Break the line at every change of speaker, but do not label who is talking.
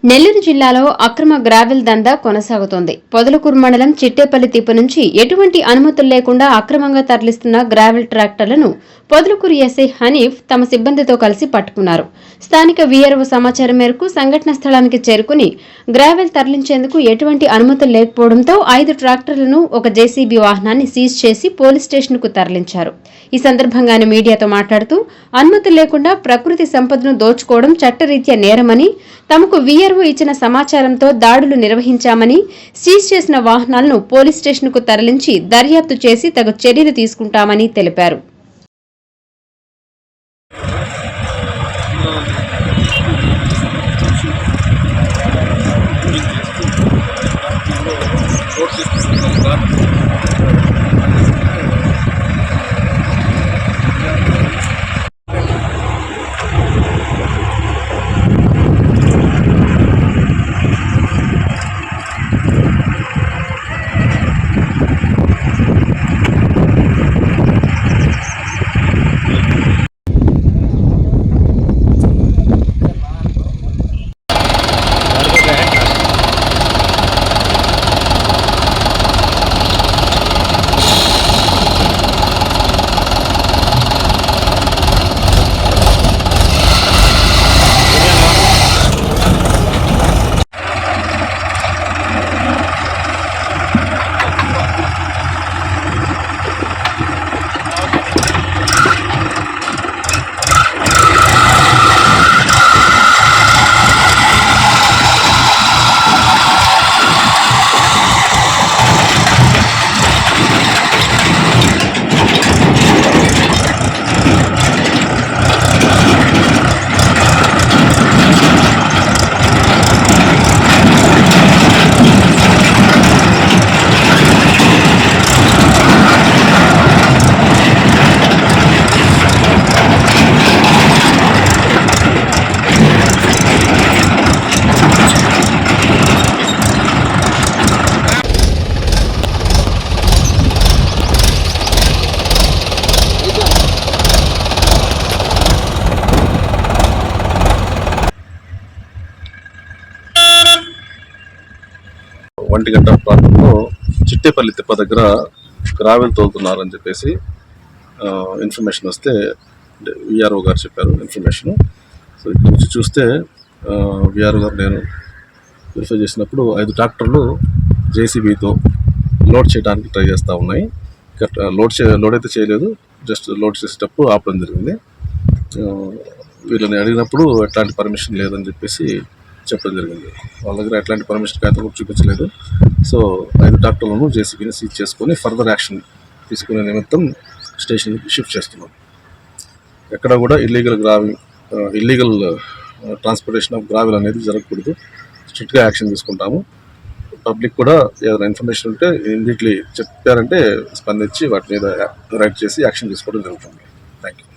నెల్లూరు జిల్లాలో అక్రమ గ్రావెల్ దందా కొనసాగుతోంది. పొదలకూరు మండలం చిట్టేపల్లి తిప్ప నుంచి ఎటువంటి అనుమతులు లేకుండా అక్రమంగా తరలిస్తున్న గ్రావెల్ ట్రాక్టర్లను పొదలకూరు ఎస్ఐ హనీఫ్ తమ సిబ్బందితో కలిసి పట్టుకున్నారు. స్థానిక వీఆర్ఓ సమాచారం మేరకు సంఘటన స్థలానికి చేరుకుని గ్రావెల్ తరలించేందుకు ఎటువంటి అనుమతులు లేకపోవడంతో 5 ట్రాక్టర్లను ఒక జేసీబీ వాహనాన్ని సీజ్ చేసి పోలీస్ స్టేషన్కు తరలించారు. ఈ సందర్భంగా ఆయన మీడియాతో మాట్లాడుతూ అనుమతులు లేకుండా ప్రకృతి సంపదను దోచుకోవడం చట్టరీత్యా నేరమని, తమకు వీఆర్ఓ ఇచ్చిన సమాచారంతో దాడులు నిర్వహించామని, సీజ్ చేసిన వాహనాలను పోలీస్ స్టేషన్కు తరలించి దర్యాప్తు చేసి తగు చర్యలు తీసుకుంటామని తెలిపారు.
ఒంటిగంట ప్రాంతంలో చిట్టేపల్లి తిప్ప దగ్గర గ్రావెల్ తోలుతున్నారని చెప్పేసి ఇన్ఫర్మేషన్ వస్తే విఆర్ఓ గారు చెప్పారు ఇన్ఫర్మేషన్. సో ఇక్కడ నుంచి చూస్తే విఆర్ఓ గారు నేను వెరిఫై చేసినప్పుడు 5 ట్రాక్టర్లు జేసీబీతో లోడ్ చేయడానికి ట్రై చేస్తూ ఉన్నాయి. లోడ్ అయితే చేయలేదు, జస్ట్ లోడ్ చేసేటప్పుడు ఆపడం జరిగింది. వీళ్ళని అడిగినప్పుడు ఎట్లాంటి పర్మిషన్ లేదని చెప్పేసి చెప్పడం జరిగింది. వాళ్ళ దగ్గర ఎట్లాంటి పర్మిషన్ కాగితం కూడా చూపించలేదు. సో 5 ట్రాక్టర్లను జేసీబీని సీజ్ చేసుకొని ఫర్దర్ యాక్షన్ తీసుకునే నిమిత్తం స్టేషన్కి షిఫ్ట్ చేస్తున్నాం. ఎక్కడ కూడా ఇల్లీగల్ ట్రాన్స్పోర్టేషన్ ఆఫ్ గ్రావెల్ అనేది జరగకూడదు. స్ట్రిక్ట్గా యాక్షన్ తీసుకుంటాము. పబ్లిక్ కూడా ఏదైనా ఇన్ఫర్మేషన్ ఉంటే ఇమ్మీడియట్లీ చెప్పారంటే స్పందించి వాటి మీద రైట్ చేసి యాక్షన్ తీసుకోవడం జరుగుతుంది. Thank you.